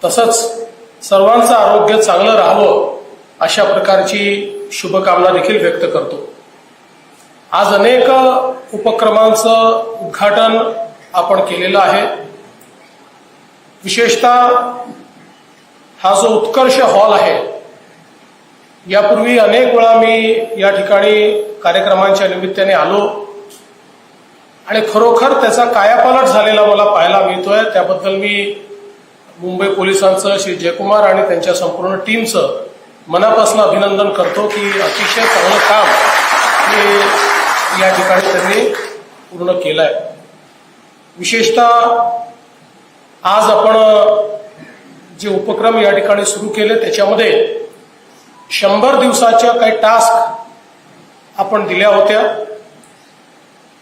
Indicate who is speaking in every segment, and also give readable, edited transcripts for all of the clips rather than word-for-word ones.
Speaker 1: तसंच सर्वांचं आरोग्य चांगलं राहावं अशा प्रकारची शुभकामना देखील व्यक्त करतो। आज अनेक उपक्रमांचं उद्घाटन आपण केलेलं आहे। विशेषतः हा जो उत्कर्ष हॉल आहे, यापूर्वी अनेक वेळा मी या ठिकाणी कार्यक्रमांच्या निमित्ताने आलो आणि खरोखर त्याचा कायापालट झालेला मला पाहायला मिळतोय। त्याबद्दल मी मुंबई पोलिसांचं श्री जयकुमार आणि त्यांच्या संपूर्ण टीमचं मनापासून अभिनंदन करतो की अतिशय चांगलं काम हे या ठिकाणी त्यांनी पूर्ण केलंय। विशेषतः आज आपण जे उपक्रम या ठिकाणी सुरू केले त्याच्यामध्ये 100 दिवसाच्या काही टास्क आपण दिल्या होत्या।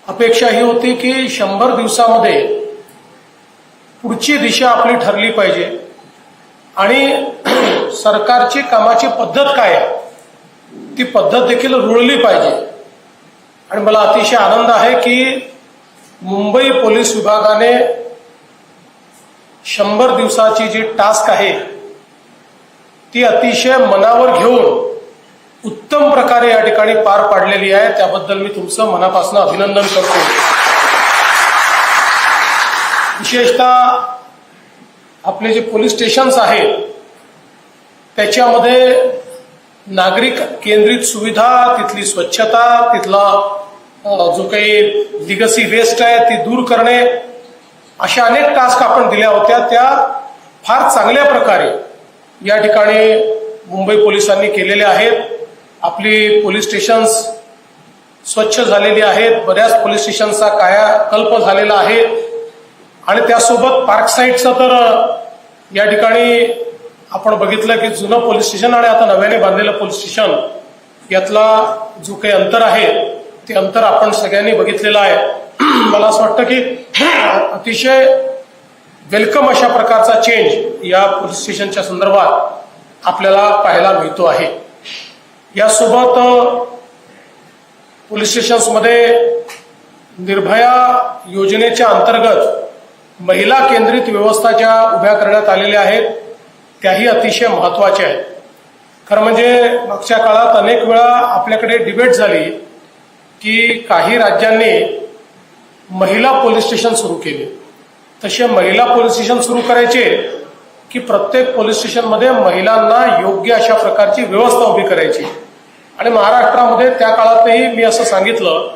Speaker 1: अपेक्षा ही होती की 100 दिवसामध्ये पुढची दिशा आपली ठरली पाहिजे आणि सरकारची कामाची पद्धत काय आहे ती पद्धत देखील रुळली पाहिजे। आणि मला अतिशय आनंद आहे की मुंबई पोलीस विभागाने 100 दिवसाची जी टास्क आहे ती अतिशय मनावर घेऊन उत्तम प्रकारे या ठिकाणी पार पाडलेली आहे। त्याबद्दल मी तुमचं मनापासून अभिनंदन करतो। विशेषतः आपले जे पोलीस स्टेशन्स आहेत त्याच्यामध्ये नागरिक केंद्रित सुविधा, तिथली स्वच्छता, तिथला जो काही लिगसी वेस्ट आहे ती दूर करणे, अशा अनेक टास्क आपण दिल्या होत्या। त्या फार चांगल्या प्रकारे या ठिकाणी मुंबई पोलिसांनी केलेल्या आहेत। आपली पोलीस स्टेशन्स स्वच्छ झालेली आहेत, बऱ्याच पोलीस स्टेशनचा कायाकल्प झालेला आहे आणि त्यासोबत पार्क साईडचं तर या ठिकाणी आपण बघितलं की जुनं पोलीस स्टेशन आणि आता नव्याने बांधलेलं पोलीस स्टेशन यातला जो काही अंतर आहे ते अंतर आपण सगळ्यांनी बघितलेलं आहे। मला असं वाटतं की अतिशय वेलकम अशा प्रकारचा चेंज या पोलीस स्टेशनच्या संदर्भात आपल्याला पाहायला मिळतो आहे। यासोबत पोलीस स्टेशन्समध्ये निर्भया योजनेच्या अंतर्गत महिला केंद्रित व्यवस्था ज्या उभ्या करण्यात आलेल्या आहेत त्याही अतिशय महत्वाच्या आहेत। खरं म्हणजे मागच्या काळात अनेक वेळा आपल्याकडे डिबेट झाली की काही राज्यांनी महिला पोलीस स्टेशन सुरू केले। तसे महिला पोलीस स्टेशन सुरू करायचे की प्रत्येक पोलीस स्टेशनमध्ये महिलांना योग्य अशा प्रकारची व्यवस्था उभी करायची। आणि महाराष्ट्रामध्ये त्या काळातही मी असं सांगितलं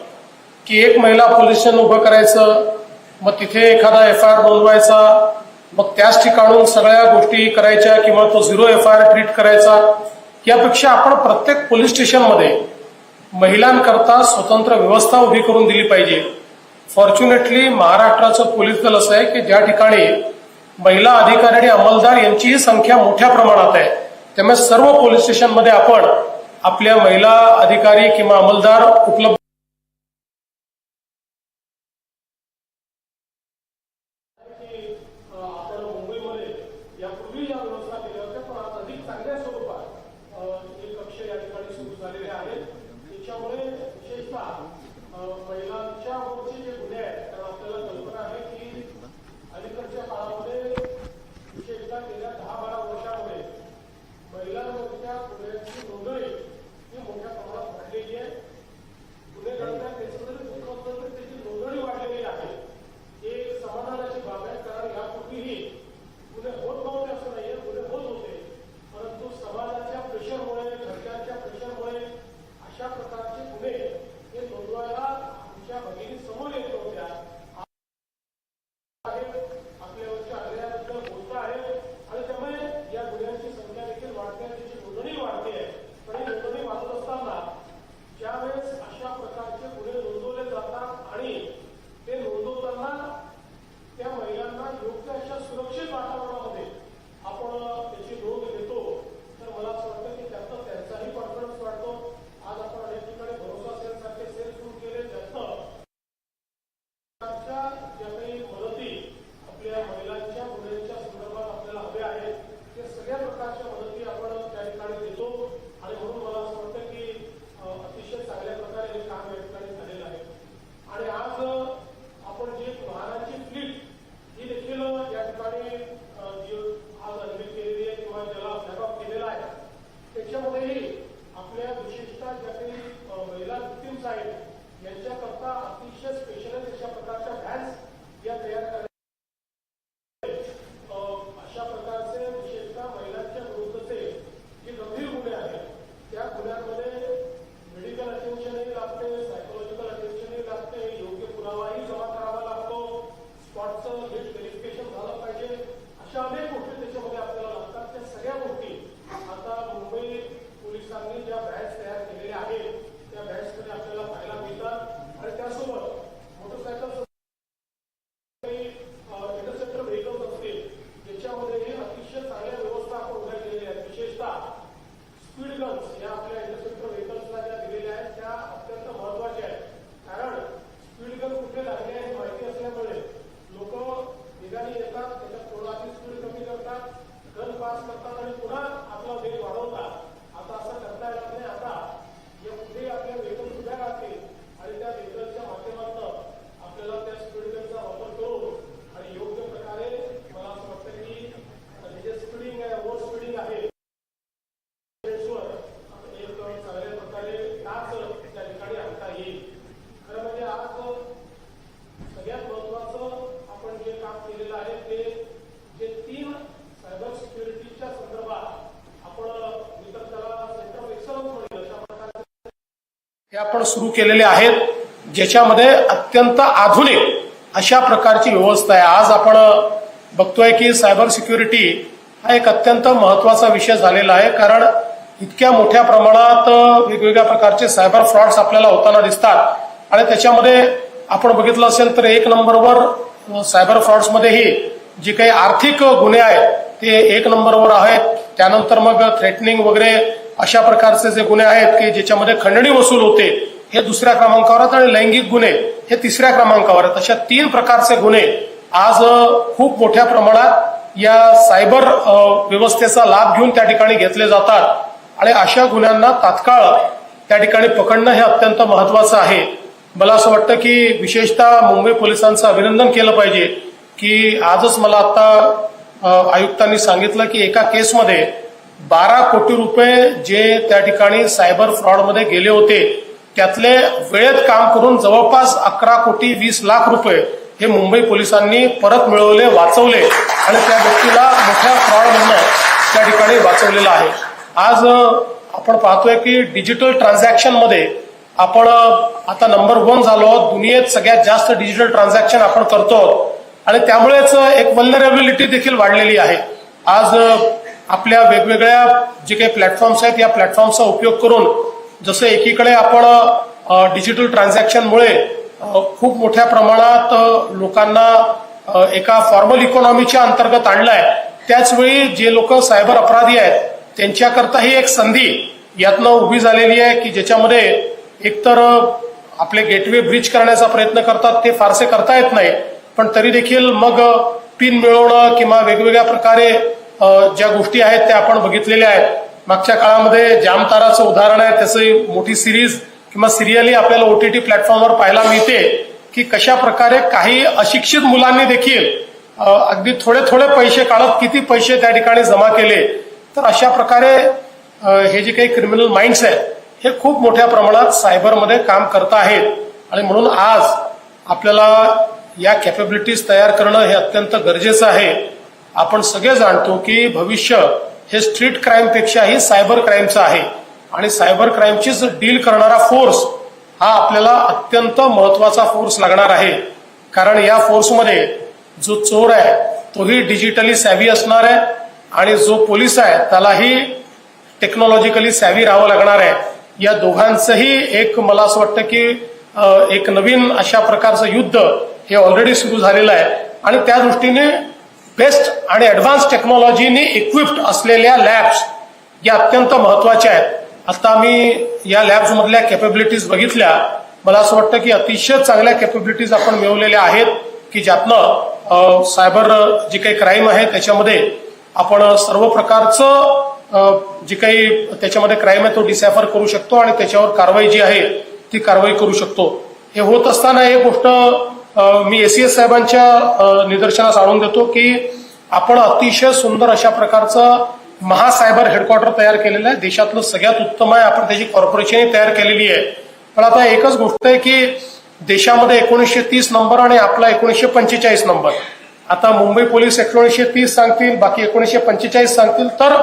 Speaker 1: की एक महिला पोलीस स्टेशन उभं करायचं, मग तिथे एखादा FIR नोंदवायचा, मग त्याच ठिकाणून सगळ्या गोष्टी करायच्या किंवा तो 0 FIR ट्रीट करायचा। यापेक्षा आपण प्रत्येक पोलीस स्टेशनमध्ये महिलांकरता स्वतंत्र व्यवस्था उभी करून दिली पाहिजे। फॉर्च्युनेटली महाराष्ट्राचं पोलीस दल असं आहे की ज्या ठिकाणी महिला अधिकारी आणि अंमलदार यांचीही संख्या मोठ्या प्रमाणात आहे। त्यामुळे सर्व पोलीस स्टेशनमध्ये आपण आपल्या महिला अधिकारी किंवा अंमलदार उपलब्ध आपण मुंबईमध्ये यापूर्वी या व्यवस्था केल्या होत्या, पण आज अधिक चांगल्या स्वरूपात एक कक्ष या ठिकाणी सुरू झालेले आहेत। त्याच्यामुळे विशेषतः महिलांच्या वरचे जे गुन्हे आहेत, कारण आपल्याला कल्पना आहे की अलीकडच्या काळामध्ये विशेषतः गेल्या 10-12 वर्षामध्ये महिलांवरच्या गुन्ह्यांची नोंदणी ही मोठ्या प्रमाणात वाढलेली आहे। आपण सुरू केलेले आहेत, ज्याच्यामध्ये अत्यंत आधुनिक अशा प्रकारची व्यवस्था आहे. आज आपण बघतोय की सायबर सिक्युरिटी हा एक अत्यंत महत्वाचा विषय झालेला आहे, कारण इतक्या मोठ्या प्रमाणात वेगवेगळ्या प्रकारचे सायबर फ्रॉड्स आपल्याला होताना दिसतात. आणि त्याच्यामध्ये आपण बघितलं असेल तर एक नंबरवर सायबर फ्रॉड्समध्येही जे काही आर्थिक गुन्हे आहेत ते एक नंबरवर आहेत. त्यानंतर मग थ्रेटनिंग वगैरे अशा प्रकारचे जे गुन्हे आहेत की ज्याच्यामध्ये खंडणी वसूल होते हे दुसऱ्या क्रमांकावर आहेत, आणि लैंगिक गुन्हे हे तिसऱ्या क्रमांकावर आहेत. अशा 3 प्रकारचे गुन्हे आज खूप मोठ्या प्रमाणात या सायबर व्यवस्थेचा लाभ घेऊन त्या ठिकाणी घेतले जातात. आणि अशा गुन्ह्यांना तात्काळ त्या ठिकाणी पकडणं हे अत्यंत महत्वाचं आहे. मला असं वाटतं की विशेषतः मुंबई पोलिसांचं अभिनंदन केलं पाहिजे की आजच मला आता आयुक्तांनी सांगितलं की एका केसमध्ये 12 कोटी रुपये जे त्या ठिकाणी सायबर फ्रॉडमध्ये गेले होते त्यातले वेळेत काम करून जवळपास 11 कोटी 20 लाख रुपये हे मुंबई पोलिसांनी परत मिळवले, वाचवले आणि त्या व्यक्तीला मोठ्या फ्रॉडमधनं त्या ठिकाणी वाचवलेलं आहे. आज आपण पाहतोय की डिजिटल ट्रान्झॅक्शनमध्ये आपण आता नंबर 1 झालो आहोत. दुनियेत सगळ्यात जास्त डिजिटल ट्रान्झॅक्शन आपण करतो आणि त्यामुळेच एक व्हल्नरेबिलिटी देखील वाढलेली आहे. आज आपल्या वेगवेगळ्या जे काही प्लॅटफॉर्म्स आहेत या प्लॅटफॉर्मचा उपयोग करून जसं एकीकडे आपण डिजिटल ट्रान्झॅक्शनमुळे खूप मोठ्या प्रमाणात लोकांना एका फॉर्मल इकॉनॉमीच्या अंतर्गत आणलंय, त्याचवेळी जे लोक सायबर अपराधी आहेत त्यांच्याकरता ही एक संधी यातनं उभी झालेली आहे की ज्याच्यामध्ये एकतर आपले गेटवे ब्रीच करण्याचा प्रयत्न करतात, ते फारसे करता येत नाही, पण तरी देखील मग पिन मिळवणं किंवा वेगवेगळ्या प्रकारे ज्या गोष्टी आहेत त्या आपण बघितलेल्या आहेत. मागच्या काळामध्ये जामताराचं उदाहरण आहे, त्याची मोठी सिरीज किंवा सिरियलही आपल्याला OTT प्लॅटफॉर्मवर पाहायला मिळते की कशा प्रकारे काही अशिक्षित मुलांनी देखील अगदी थोडे थोडे पैसे काढत किती पैसे त्या ठिकाणी जमा केले. तर अशा प्रकारे हे जे काही क्रिमिनल माइंड्स आहेत हे खूप मोठ्या प्रमाणात सायबरमध्ये काम करत आहेत. आणि म्हणून आज आपल्याला या कॅपेबिलिटीज तयार करणं हे अत्यंत गरजेचं आहे. आपण सगळे जाणतो की भविष्य हे स्ट्रीट क्राईमपेक्षाही सायबर क्राईमचं आहे आणि सायबर क्राईमचीच डील करणारा फोर्स हा आपल्याला अत्यंत महत्वाचा फोर्स लागणार आहे. कारण या फोर्समध्ये जो चोर आहे तोही डिजिटली सॅव्ही असणार आहे आणि जो पोलीस आहे त्यालाही टेक्नॉलॉजिकली सॅव्ही राहावं लागणार आहे. या दोघांचंही एक मला असं वाटतं की एक नवीन अशा प्रकारचं युद्ध हे ऑलरेडी सुरू झालेलं आहे आणि त्या दृष्टीने बेस्ट आणि ऍडव्हान्स टेक्नॉलॉजीने इक्विप्ड असलेल्या लॅब्स या अत्यंत महत्वाच्या आहेत. आता आम्ही या लॅब्स मधल्या कॅपेबिलिटीज बघितल्या, मला असं वाटतं की अतिशय चांगल्या कॅपेबिलिटीज आपण मिळवलेल्या आहेत की ज्यातनं सायबर जे काही क्राईम आहे त्याच्यामध्ये आपण सर्व प्रकारचं जे काही त्याच्यामध्ये क्राईम आहे तो डिसायफर करू शकतो आणि त्याच्यावर कारवाई जी आहे ती कारवाई करू शकतो. हे होत असताना एक गोष्ट मी ACS साहेबांच्या निदर्शनास आणून देतो की आपण अतिशय सुंदर अशा प्रकारचं महासायबर हेडक्वार्टर तयार केलेलं आहे. देशातलं सगळ्यात उत्तम आहे. आपण त्याची कॉर्पोरेशनही तयार केलेली आहे. पण आता एकच गोष्ट आहे की देशामध्ये 1930 नंबर आणि आपला 1945 नंबर. आता मुंबई पोलीस 1930 सांगतील, बाकी 1945 सांगतील. तर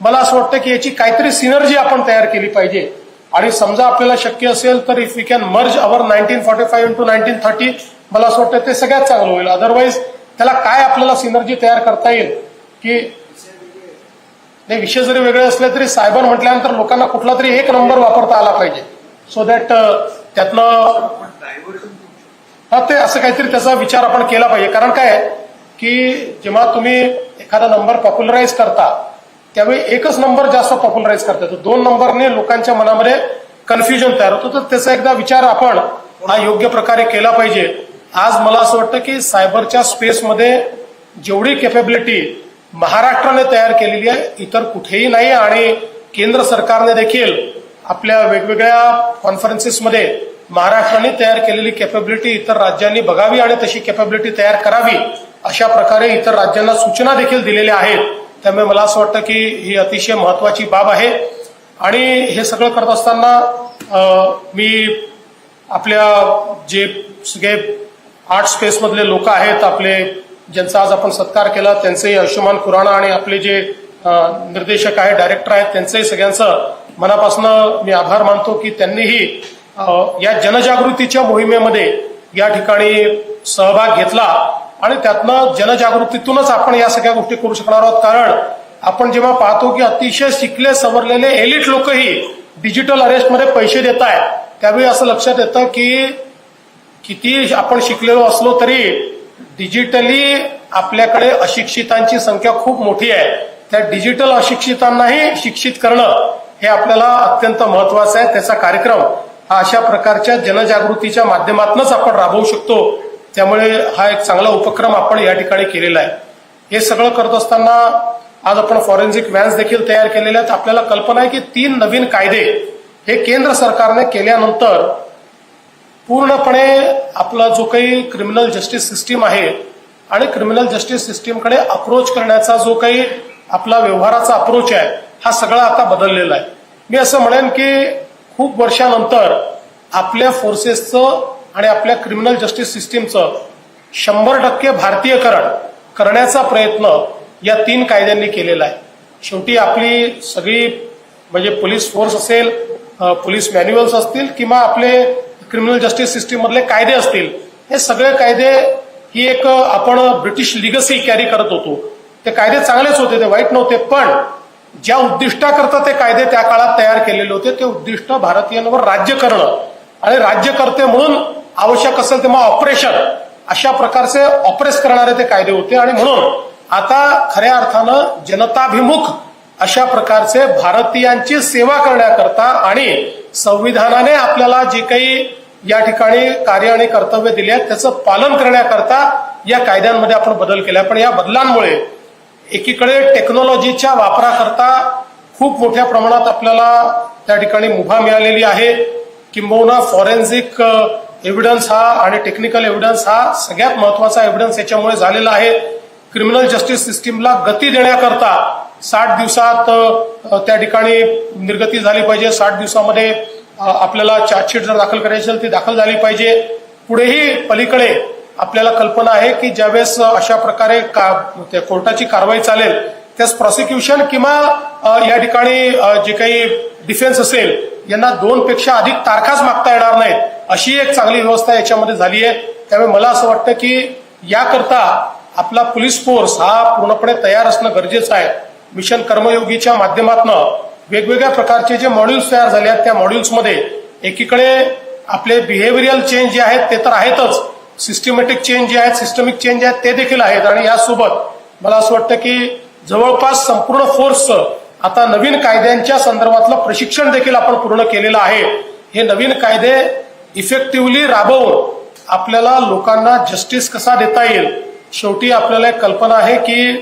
Speaker 1: मला असं वाटतं की याची काहीतरी सिनर्जी आपण तयार केली पाहिजे. आणि समजा आपल्याला शक्य असेल तर if we can merge our 1945 into 1930, मला असं वाटतं ते सगळ्यात चांगलं होईल. अदरवाईज त्याला काय आपल्याला सिनर्जी तयार करता येईल की नाही, विषय जरी वेगळे असले तरी सायबर म्हटल्यानंतर लोकांना कुठला तरी एक नंबर वापरता आला पाहिजे, सो दॅट त्यातनं ते असं काहीतरी त्याचा विचार आपण केला पाहिजे. कारण काय की जेव्हा तुम्ही एखादा नंबर पॉप्युलराइज करता त्यावेळी एकच नंबर जास्त पॉप्युलराइज करता येतो, 2 नंबरने लोकांच्या मनामध्ये कन्फ्युजन तयार होतं. तर त्याचा एकदा विचार आपण हा योग्य प्रकारे केला पाहिजे. आज मला असं वाटतं की सायबरच्या स्पेसमध्ये जेवढी कॅपेबिलिटी महाराष्ट्राने तयार केलेली आहे इतर कुठेही नाही. आणि केंद्र सरकारने देखील आपल्या वेगवेगळ्या कॉन्फरन्सेसमध्ये महाराष्ट्राने तयार केलेली कॅपेबिलिटी इतर राज्यांनी बघावी आणि तशी कॅपेबिलिटी तयार करावी अशा प्रकारे इतर राज्यांना सूचना देखील दिलेल्या आहेत. त्यामुळे मला असं वाटतं की ही अतिशय महत्वाची बाब आहे. आणि हे सगळं करत असताना मी आपल्या जे सगळे आर्ट स्पेस मधले लोक आहेत आपले, ज्यांचा आज आपण सत्कार केला, त्यांचेही अंशुमान खुराना आणि आपले जे निर्देशक आहेत, डायरेक्टर आहेत, त्यांचंही सगळ्यांचं मनापासून मी आभार मानतो की त्यांनीही या जनजागृतीच्या मोहिमेमध्ये या ठिकाणी सहभाग घेतला आणि त्यातनं जनजागृतीतूनच आपण या सगळ्या गोष्टी करू शकणार आहोत. कारण आपण जेव्हा पाहतो की अतिशय शिकले सवरलेले एलिट लोकही डिजिटल अरेस्टमध्ये पैसे देत आहेत, त्यावेळी असं लक्षात येतं की किती आपण शिकलेलो असलो तरी डिजिटली आपल्याकडे अशिक्षितांची संख्या खूप मोठी आहे. त्या डिजिटल अशिक्षितांनाही शिक्षित करणं हे आपल्याला अत्यंत महत्वाचं आहे. त्याचा कार्यक्रम हा अशा प्रकारच्या जनजागृतीच्या माध्यमातूनच आपण राबवू शकतो. त्यामुळे हा एक चांगला उपक्रम आपण या ठिकाणी केलेला आहे. हे सगळं करत असताना आज आपण फॉरेन्सिक व्हॅन्स देखील तयार केलेल्या आहेत. आपल्याला कल्पना आहे की 3 नवीन कायदे हे केंद्र सरकारने केल्यानंतर पूर्णपणे आपला जो काही क्रिमिनल जस्टिस सिस्टीम आहे आणि क्रिमिनल जस्टिस सिस्टीमकडे अप्रोच करण्याचा जो काही आपला व्यवहाराचा अप्रोच आहे हा सगळा आता बदललेला आहे. मी असं म्हणेन की खूप वर्षानंतर आपल्या फोर्सेसचं आणि आपल्या क्रिमिनल जस्टिस सिस्टीमचं 100% भारतीयकरण करण्याचा प्रयत्न या 3 कायद्यांनी केलेला आहे. शेवटी आपली सगळी म्हणजे पोलीस फोर्स असेल, पोलीस मॅन्युअल्स असतील किंवा आपले क्रिमिनल जस्टिस सिस्टीम मधले कायदे असतील, हे सगळे कायदे ही एक आपण ब्रिटिश लिगसी कॅरी करत होतो. ते कायदे चांगलेच होते, ते वाईट नव्हते, पण ज्या उद्दिष्टाकरता ते कायदे त्या काळात तयार केलेले होते ते उद्दिष्ट भारतीयांवर राज्य करणं आणि राज्यकर्ते म्हणून आवश्यक असेल तेव्हा ऑपरेशन अशा प्रकारचे ऑपरेस करणारे ते कायदे होते. आणि म्हणून आता खऱ्या अर्थानं जनताभिमुख अशा प्रकारचे भारतीयांची सेवा करण्याकरता आणि संविधानाने आपल्याला जे काही या ठिकाणी कार्य आणि कर्तव्य दिले आहेत त्याचं पालन करण्याकरता या कायद्यांमध्ये आपण बदल केला. पण या बदलांमुळे एकीकडे टेक्नॉलॉजीच्या वापराकरता खूप मोठ्या प्रमाणात आपल्याला त्या ठिकाणी मुभा मिळालेली आहे. किंबहुना फॉरेन्सिक एव्हिडन्स हा आणि टेक्निकल एव्हिडन्स हा सगळ्यात महत्वाचा एव्हिडन्स याच्यामुळे झालेला आहे. क्रिमिनल जस्टिस सिस्टीमला गती देण्याकरता 60 दिवसात त्या ठिकाणी निर्गती झाली पाहिजे. 60 दिवसामध्ये आपल्याला चार्जशीट जर दाखल करायची असेल ती दाखल झाली पाहिजे. पुढेही पलीकडे आपल्याला कल्पना आहे की ज्यावेळेस अशा प्रकारे कोर्टाची कारवाई चालेल त्यास प्रॉसिक्युशन किंवा या ठिकाणी जे काही डिफेन्स असेल यांना 2 पेक्षा अधिक तारखाच मागता येणार नाहीत, अशी एक चांगली व्यवस्था याच्यामध्ये झाली आहे. त्यामुळे मला असं वाटतं की याकरता आपला पोलीस फोर्स हा पूर्णपणे तयार असणं गरजेचं आहे. मिशन कर्मयोगीच्या माध्यमातून वेगवेगळ्या प्रकारचे जे मॉड्यूल्स तयार झाले आहेत त्या मॉड्यूल्समध्ये एकीकडे आपले बिहेव्हिअरल चेंज जे आहेत ते तर आहेतच, सिस्टमॅटिक चेंज जे आहेत, सिस्टमिक चेंज आहेत ते देखील आहेत. आणि यासोबत मला असं वाटतं की जवळपास संपूर्ण फोर्सचं आता नवीन कायद्यांच्या संदर्भातलं प्रशिक्षण देखील आपण पूर्ण केलेलं आहे. हे नवीन कायदे इफेक्टिव्हली राबवून आपल्याला लोकांना जस्टिस कसा देता येईल. शेवटी आपल्याला एक कल्पना आहे की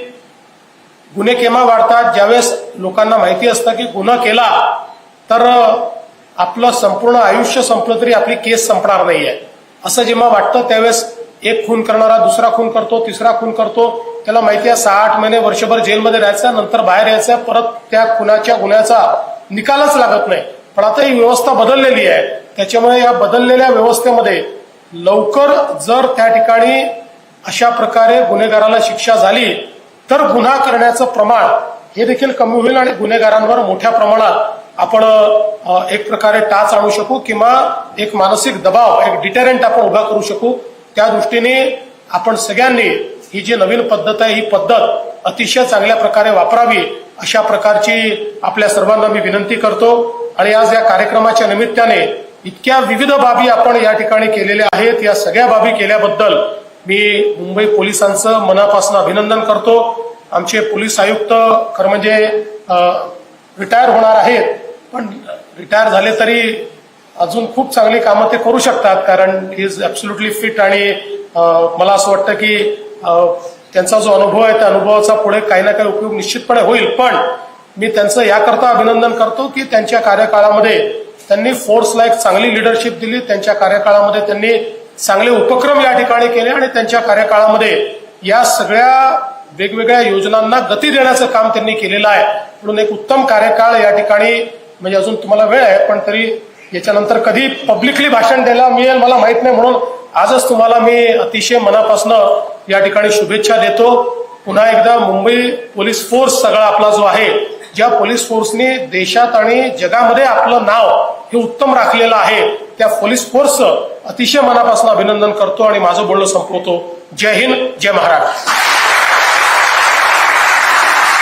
Speaker 1: गुन्हे केव्हा वाढतात, ज्यावेळेस लोकांना माहिती असतं की गुन्हा केला तर आपलं संपूर्ण आयुष्य संपलं तरी आपली केस संपणार नाहीये असं जेव्हा वाटतं त्यावेळेस एक खून करणारा दुसरा खून करतो, तिसरा खून करतो. त्याला माहिती आहे 6-8 महिने वर्षभर जेलमध्ये राहायचं, नंतर बाहेर यायचं, परत त्या खुनाच्या गुन्ह्याचा निकालच लागत नाही. पण आता ही व्यवस्था बदललेली आहे. त्याच्यामुळे या बदललेल्या व्यवस्थेमध्ये लवकर जर त्या ठिकाणी अशा प्रकारे गुन्हेगाराला शिक्षा झाली तर गुन्हा करण्याचं प्रमाण हे देखील कमी होईल आणि गुन्हेगारांवर मोठ्या प्रमाणात आपण एक प्रकारे टाच आणू शकू किंवा एक मानसिक दबाव, एक डिटेरंट आपण उभा करू शकू. त्या दृष्टीने आपण सगळ्यांनी ही जी नवीन पद्धत आहे ही पद्धत अतिशय चांगल्या प्रकारे वापरावी अशा प्रकारची आपल्या सर्वांना मी विनंती करतो. आणि आज या कार्यक्रमाच्या निमित्ताने इतक्या विविध बाबी आपण या ठिकाणी केलेल्या आहेत. या सगळ्या बाबी केल्याबद्दल मी मुंबई पोलिसांचं मनापासून अभिनंदन करतो. आमचे पोलीस आयुक्त खरं म्हणजे रिटायर होणार आहेत, पण रिटायर झाले तरी अजून खूप चांगली कामं ते करू शकतात कारण ही इज ऍब्सोल्युटली फिट. आणि मला असं वाटतं की त्यांचा जो अनुभव आहे त्या अनुभवाचा पुढे काही ना काही उपयोग निश्चितपणे होईल. पण मी त्यांचं याकरता अभिनंदन करतो की त्यांच्या कार्यकाळामध्ये त्यांनी फोर्सला एक चांगली लिडरशिप दिली. त्यांच्या कार्यकाळामध्ये त्यांनी चांगले उपक्रम या ठिकाणी केले आणि त्यांच्या कार्यकाळामध्ये या सगळ्या वेगवेगळ्या योजनांना गती देण्याचं काम त्यांनी केलेलं आहे. म्हणून एक उत्तम कार्यकाळ या ठिकाणी म्हणजे अजून तुम्हाला वेळ आहे पण तरी याच्यानंतर कधी पब्लिकली भाषण द्यायला मिळेल मला माहित नाही. म्हणून आजच तुम्हाला मी अतिशय मनापासून या ठिकाणी शुभेच्छा देतो. पुन्हा एकदा मुंबई पोलीस फोर्स सगळा आपला जो आहे, ज्या पोलीस फोर्सने देशात आणि जगामध्ये आपलं नाव हे उत्तम राखलेलं आहे त्या पोलीस फोर्सचं अतिशय मनापासून अभिनंदन करतो आणि माझं बोलणं संपवतो. जय हिंद, जय महाराष्ट्र.